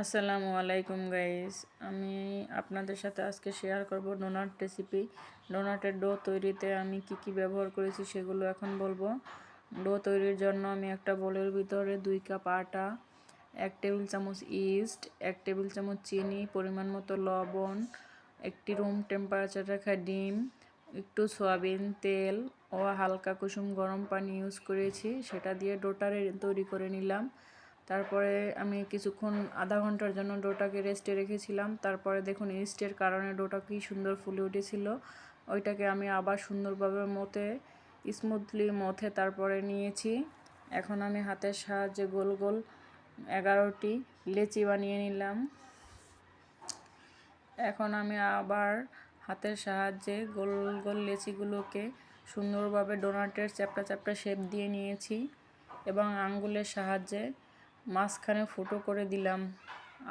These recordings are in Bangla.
আসসালামু আলাইকুম গাইস। আমি আপনাদের সাথে আজকে শেয়ার করব ডোনাট রেসিপি। ডোনাটের ডো তৈরিতে আমি কি ব্যবহার করেছি সেগুলো এখন বলবো। ডো তৈরির জন্য আমি একটা বোলের ভিতরে 2 কাপ আটা, 1 টেবিল চামচ ইস্ট, 1 টেবিল চামচ চিনি, পরিমাণ মতো লবণ, একটি রুম টেম্পারেচার রাখা ডিম, একটু সয়াবিন তেল ও হালকা কুসুম গরম পানি ইউজ করেছি। সেটা দিয়ে ডোটা তৈরি করে নিলাম। তারপরে আমি কিছুক্ষণ আধা ঘন্টার জন্য ডোটাকে রেস্টে রেখেছিলাম। তারপরে দেখুন ইস্টের কারণে ডোটা কি সুন্দর ফুলে উঠেছিল। ওইটাকে আমি আবার সুন্দরভাবে স্মুথলি মথে তারপরে নিয়েছি। এখন আমি হাতের সাহায্যে গোল গোল 11টি লেচি বানিয়ে নিলাম। এখন আমি আবার হাতের সাহায্যে গোল গোল লেচিগুলোকে সুন্দরভাবে ডোনাটের চ্যাপ্টা চ্যাপ্টা শেপ দিয়ে নিয়েছি এবং আঙ্গুলের সাহায্যে মাঝখানে ফুটো করে দিলাম।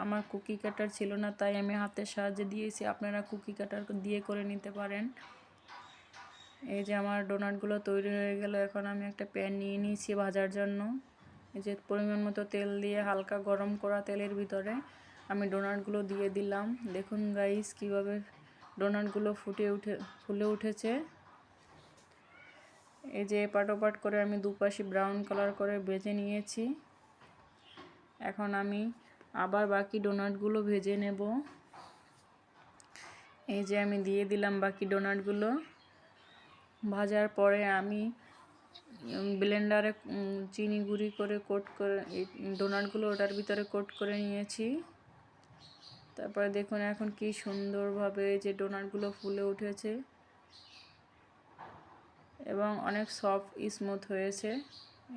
আমার কুকি কাটার ছিল না, তাই আমি হাতের সাহায্যে দিয়েছি। আপনারা কুকি কাটার দিয়ে করে নিতে পারেন। এই যে আমার ডোনাটগুলো তৈরি হয়ে গেল। এখন আমি একটা প্যান নিয়ে নিয়েছি ভাজার জন্য। এই যে পরিমাণ মতো তেল দিয়ে হালকা গরম করা তেলের ভিতরে আমি ডোনাটগুলো দিয়ে দিলাম। দেখুন গাইস কীভাবে ডোনাটগুলো ফুলে উঠেছে। এই যে এপাট ওপাট করে আমি দুপাশে ব্রাউন কালার করে ভেজে নিয়েছি। এখন আমি আবার বাকি ডোনাটগুলো ভেজে নেব। এই যে আমি দিয়ে দিলাম বাকি ডোনাটগুলো। ভাজার পরে আমি ব্লেন্ডারে চিনি গুঁড়ি করে কোট করে এই ডোনাটগুলো ওটার ভিতরে কোট করে নিয়েছি। তারপরে দেখুন এখন কি সুন্দরভাবে যে ডোনাটগুলো ফুলে উঠেছে এবং অনেক সফট স্মুথ হয়েছে।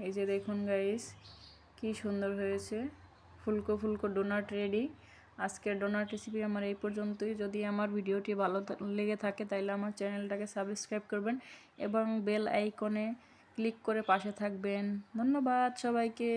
এই যে দেখুন গাইস কি সুন্দর হয়েছে। ফুলকো ফুলকো ডোনাট রেডি। আজকের ডোনাট রেসিপি আমার এই পর্যন্তই। যদি আমার ভিডিওটি ভালো লেগে থাকে তাহলে আমার চ্যানেলটাকে সাবস্ক্রাইব করবেন এবং বেল আইকনে ক্লিক করে পাশে থাকবেন। ধন্যবাদ সবাইকে।